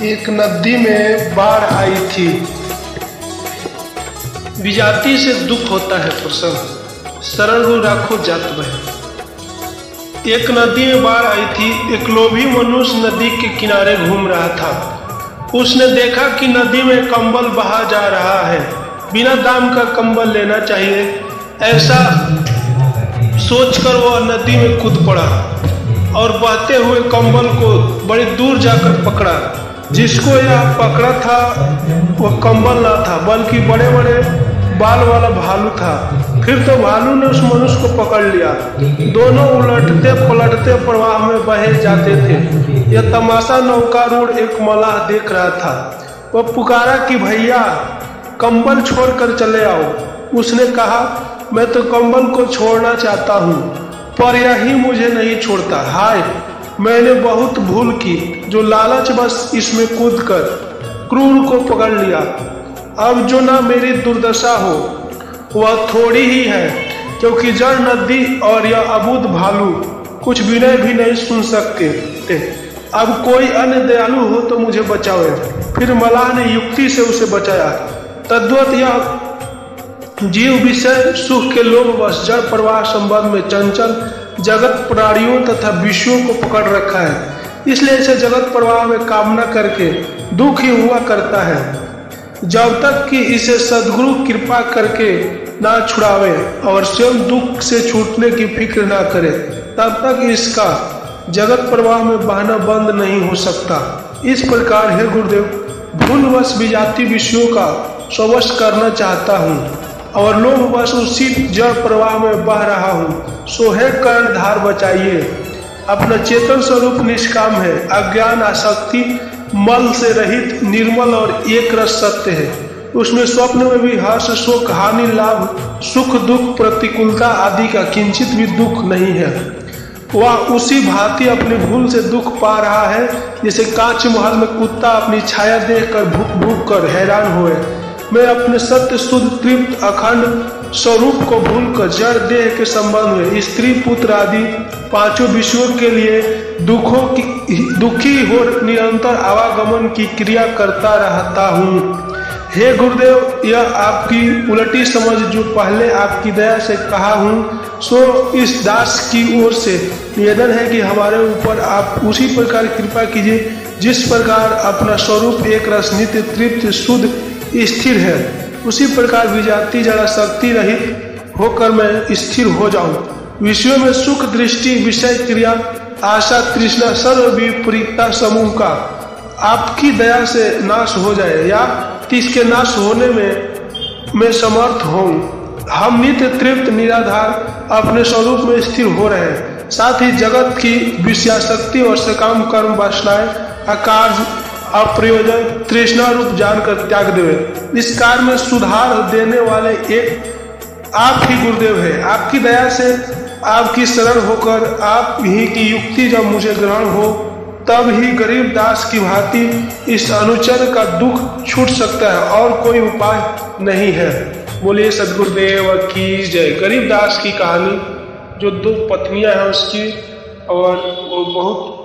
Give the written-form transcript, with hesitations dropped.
एक नदी में बाढ़ आई थी। विजाति से दुख होता है प्रसन्न, शरण रू राखो जात बहे। एक नदी में बाढ़ आई थी। एक लोभी मनुष्य नदी के किनारे घूम रहा था। उसने देखा कि नदी में कंबल बहा जा रहा है। बिना दाम का कंबल लेना चाहिए, ऐसा सोचकर वह नदी में कूद पड़ा और बहते हुए कंबल को बड़ी दूर जाकर पकड़ा। जिसको यह पकड़ा था वह कंबल ना था, बल्कि बड़े बड़े बाल वाला भालू था। फिर तो भालू ने उस मनुष्य को पकड़ लिया। दोनों उलटते पलटते प्रवाह में बहे जाते थे। यह तमाशा नौकारूढ़ एक मलाह देख रहा था। वह पुकारा कि भैया, कंबल छोड़कर चले आओ। उसने कहा, मैं तो कंबल को छोड़ना चाहता हूँ, पर यही मुझे नहीं छोड़ता। हाय, मैंने बहुत भूल की, जो लालच बस इसमें कूदकर क्रूर को पकड़ लिया। अब जो ना मेरी दुर्दशा हो वह थोड़ी ही है, क्योंकि जड़ नदी और यह अबूझ भालू कुछ विनय भी नहीं सुन सकते थे। अब कोई अन्य दयालु हो तो मुझे बचावे। फिर मलाह ने युक्ति से उसे बचाया। तद्वत यह जीव विषय सुख के लोभवश जड़ प्रवाह संबंध में चंचल जगत प्राणियों तथा विषयों को पकड़ रखा है। इसलिए इसे जगत प्रवाह में कामना करके दुख ही हुआ करता है। जब तक कि इसे सद्गुरु कृपा करके ना छुड़ावे और स्वयं दुख से छूटने की फिक्र ना करे, तब तक इसका जगत प्रवाह में बहना बंद नहीं हो सकता। इस प्रकार हे गुरुदेव, भूलवश विजाति विषयों का स्वश करना चाहता हूँ और लोभवश उसी जड़ प्रवाह में बह रहा हूँ। सो हे कर्णधार, बचाइए। अपना चेतन स्वरूप निष्काम है, अज्ञान आसक्ति मल से रहित, निर्मल और एक रस सत्य है। उसमें स्वप्न में भी हर्ष शोक हानि लाभ सुख दुख प्रतिकूलता आदि का किंचित भी दुख नहीं है। वह उसी भांति अपनी भूल से दुख पा रहा है, जैसे कांच महल में कुत्ता अपनी छाया देखकर भूख भूख कर हैरान हुए। मैं अपने सत्य शुद्ध तृप्त अखंड स्वरूप को भूलकर जड़ देह के संबंध में स्त्री पुत्र आदि पांचों विषयों के लिए दुखी हो निरंतर आवागमन की क्रिया करता रहता हूँ। हे गुरुदेव, यह आपकी उलटी समझ जो पहले आपकी दया से कहा हूँ, सो इस दास की ओर से निवेदन है कि हमारे ऊपर आप उसी प्रकार कृपा कीजिए जिस प्रकार अपना स्वरूप एक रस नित्य तृप्त शुद्ध स्थिर है। उसी प्रकार विजाति जड़ा शक्ति रहित होकर मैं स्थिर हो जाऊं। विषयों में सुख दृष्टि विषय क्रिया आशा तृष्णा सर्व विपरीतता समूह का आपकी दया से नाश हो जाए या इसके नाश होने में मैं समर्थ हूँ। हम नित्य तृप्त निराधार अपने स्वरूप में स्थिर हो रहे हैं। साथ ही जगत की विषयाशक्ति और सकाम कर्म वासनाएं अकार्य अप्रयोजन तृष्णा रूप जानकर त्याग देवे। इस कार्य में सुधार देने वाले एक आप ही गुरुदेव है। आपकी दया से आपकी शरण होकर आप ही की युक्ति जब मुझे ग्रहण हो, तब ही गरीब दास की भांति इस अनुचर का दुख छूट सकता है और कोई उपाय नहीं है। बोलिए सद्गुरुदेव की जय। गरीब दास की कहानी, जो दो पत्नियां हैं उसकी, और वो बहुत